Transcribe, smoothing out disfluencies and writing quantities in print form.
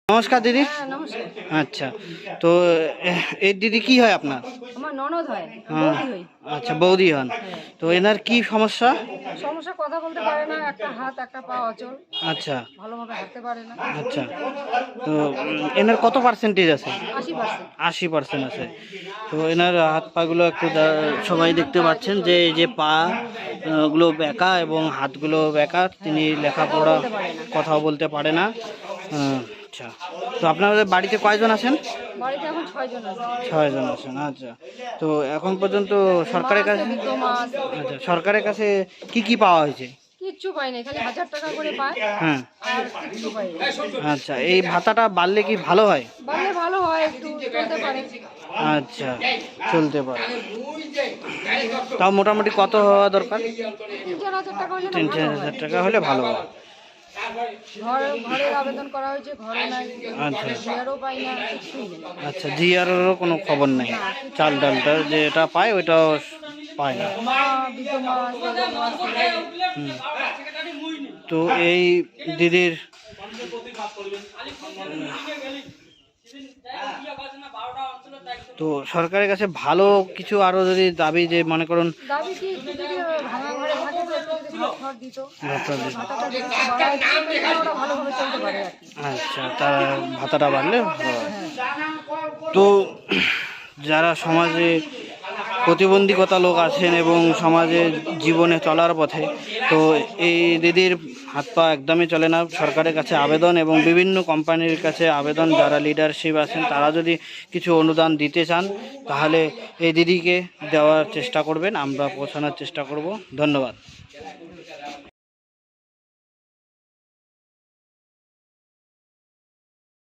নমস্কার দিদি। হ্যাঁ নমস্কার। আচ্ছা, তো এই দিদি কি হয় আপনার? আমার ননদ হয়, হ্যাঁ, বৌদি হই। আচ্ছা বৌদি হন। হ্যাঁ। তো এনার কি সমস্যা? সমস্যা কথা বলতে পারে না, একটা হাত একটা পা অচল, আচ্ছা ভালোভাবে হাঁটতে পারে না। আচ্ছা, তো এনার কত পার্সেন্টেজ আছে? 80%। 80% আছে। তো এনার হাত পাগুলো একটু সবাই দেখতে পাচ্ছেন যে এই যে পা গুলো বেঁকা এবং হাতগুলো বেঁকা। তিনি লেখাপড়া বলতে পারে না। কথাও বলতে পারে না। আচ্ছা, তো আপনাদের বাড়িতে কয়জন আছেন? বাড়িতে এখন 6 জন আছে। 6 জন আছেন। আচ্ছা, তো এখন পর্যন্ত সরকারের কাছে আচ্ছা সরকারের কাছে কি কি পাওয়া হয়েছে? কিচ্ছু পাই না, খালি 1000 টাকা করে পায়। হ্যাঁ, আর কিচ্ছু পাই না। আচ্ছা, এই ভাতাটা বাড়লে কি ভালো হয়? বাড়লে ভালো হয়, একটু চলতে পারে। আচ্ছা, চলতে পারে। তাও মোটামুটি কত হওয়া দরকার? 3-4 হাজার টাকা হলে না 3-4 ভালো হয়। হাজার টাকা হলে ভালো হয়। ঘরের আবেদন করা হয়েছে, ঘরে নাই, আচ্ছা ঘরেরও পাই না, কিছুই নেই। আচ্ছা, জিআরেরও কোনো খবর নাই? চাল ডালটা যেটা পায় ওইটাও পায় না। মা বিধবা আছে। হুম। তো এই দিদির তো সরকারের কাছে ভালো কিছু আরো যদি দাবি, যে মনে করুন দাবি কি, যদি ভাঙা ঘরে থাকে তো একটু যদি ঘর টর দিত, ভাতা দিতে। ভাতাটা যদি একটু বাড়ায় দিত তাহলে ওরা ভালোভাবে চলতে পারে আর কি। আচ্ছা, তার ভাতাটা বাড়লে ভালো হয়। হ্যাঁ। তো যারা সমাজে প্রতিবন্ধকতা লোক আছেন এবং সমাজে জীবনে চলার পথে, তো এই দিদির হাত পা একদমই চলে না। সরকারের কাছে আবেদন এবং বিভিন্ন কোম্পানির কাছে আবেদন, যারা লিডারশিপ আছেন তারা যদি কিছু অনুদান দিতে চান তাহলে এই দিদিকে দেওয়ার চেষ্টা করবেন, আমরা পৌঁছানোর চেষ্টা করব। ধন্যবাদ।